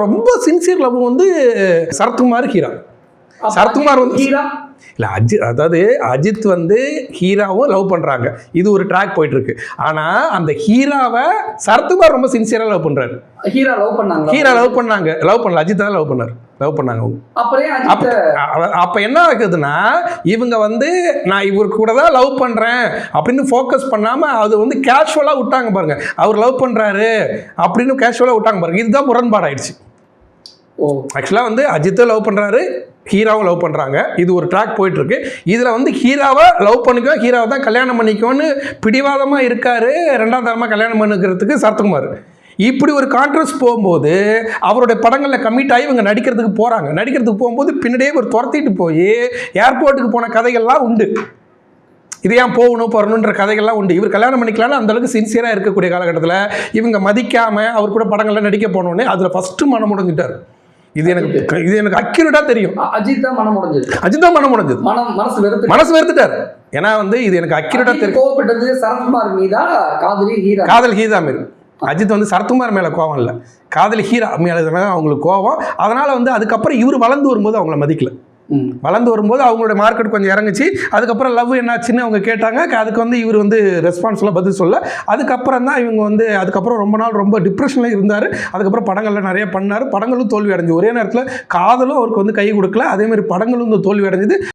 ரொம்ப sincere love வந்து சரத்குமார் ஹீரா. சரத்குமார் வந்து இல்லை அதாவது அஜித் வந்து ஹீராவும் லவ் பண்ணுறாங்க, இது ஒரு ட்ராக் போயிட்டு இருக்கு. ஆனால் அந்த ஹீராவை சரத்குமார் ரொம்ப சின்சியராக லவ் பண்ணுறாரு. ஹீரா லவ் பண்ணாங்க, லவ் பண்ணல, அஜித் தான் லவ் பண்ணார், லவ் பண்ணாங்க அவங்க. அப்போ என்ன ஆகுதுன்னா இவங்க வந்து நான் இவருக்கு கூட தான் லவ் பண்ணுறேன் அப்படின்னு ஃபோக்கஸ் பண்ணாமல் அது வந்து கேஷுவலாக விட்டாங்க பாருங்க. அவர் லவ் பண்ணுறாரு அப்படின்னு கேஷுவலாக விட்டாங்க பாருங்க. இதுதான் முரண்பாடு ஆயிடுச்சு. ஆக்சுவலாக வந்து அஜித்தை லவ் பண்ணுறாரு, ஹீராவும் லவ் பண்ணுறாங்க, இது ஒரு ட்ராக் போயிட்டுருக்கு. இதில் வந்து ஹீராவை லவ் பண்ணிக்கோ, ஹீராவை தான் கல்யாணம் பண்ணிக்கோன்னு பிடிவாதமாக இருக்காரு. ரெண்டாம் தரமாக கல்யாணம் பண்ணிக்கிறதுக்கு சரத்குமார். இப்படி ஒரு கான்ட்ராஸ்ட் போகும்போது அவருடைய படங்களில் கமிட் ஆகி இவங்க நடிக்கிறதுக்கு போகிறாங்க. நடிக்கிறதுக்கு போகும்போது பின்னாடியே ஒரு துரத்திட்டு போய் ஏர்போர்ட்டுக்கு போன கதைகள்லாம் உண்டு. இது ஏன் போகணுன்ற கதைகள்லாம் உண்டு. இவர் கல்யாணம் பண்ணிக்கலான்னு அந்தளவுக்கு சின்சியராக இருக்கக்கூடிய காலகட்டத்தில் இவங்க மதிக்காமல் அவர் கூட படங்கள்லாம் நடிக்க போனோடனே அதில் ஃபஸ்ட்டு மனம் முடிஞ்சிட்டார். இது எனக்கு அக்யூரேட்டா தெரியும். அஜித் தான் மனம் முடிஞ்சது, மனசு வெறுத்துட்டார். ஏன்னா வந்து இது எனக்கு அக்யூரேட்டா தெரியும். சரத்குமார் மீதா காதல் ஹீரா மீது அஜித் வந்து சரத்குமார் மேல கோவம் இல்லை, காதல் ஹீரா மேல அவங்களுக்கு கோவம். அதனால வந்து அதுக்கப்புறம் இவர் வளர்ந்து வரும்போது அவங்கள மதிக்கல. வளர்ந்து வரும்போது அவங்களோட மார்க்கெட் கொஞ்சம் இறங்குச்சு. அதுக்கப்புறம் லவ் என்னாச்சுன்னு அவங்க கேட்டாங்க. அதுக்கு வந்து இவர் வந்து ரெஸ்பான்ஸ்லாம் பதில் சொல்ல. அதுக்கப்புறம் தான் இவங்க வந்து அதுக்கப்புறம் ரொம்ப நாள் ரொம்ப டிப்ரெஷனில் இருந்தார். அதுக்கப்புறம் படங்கள்லாம் நிறைய பண்ணார். படங்களும் தோல்வி அடைஞ்சு. ஒரே நேரத்தில் காதலும் அவருக்கு வந்து கை கொடுக்கல, அதேமாதிரி படங்களும் தோல்வி அடைஞ்சது.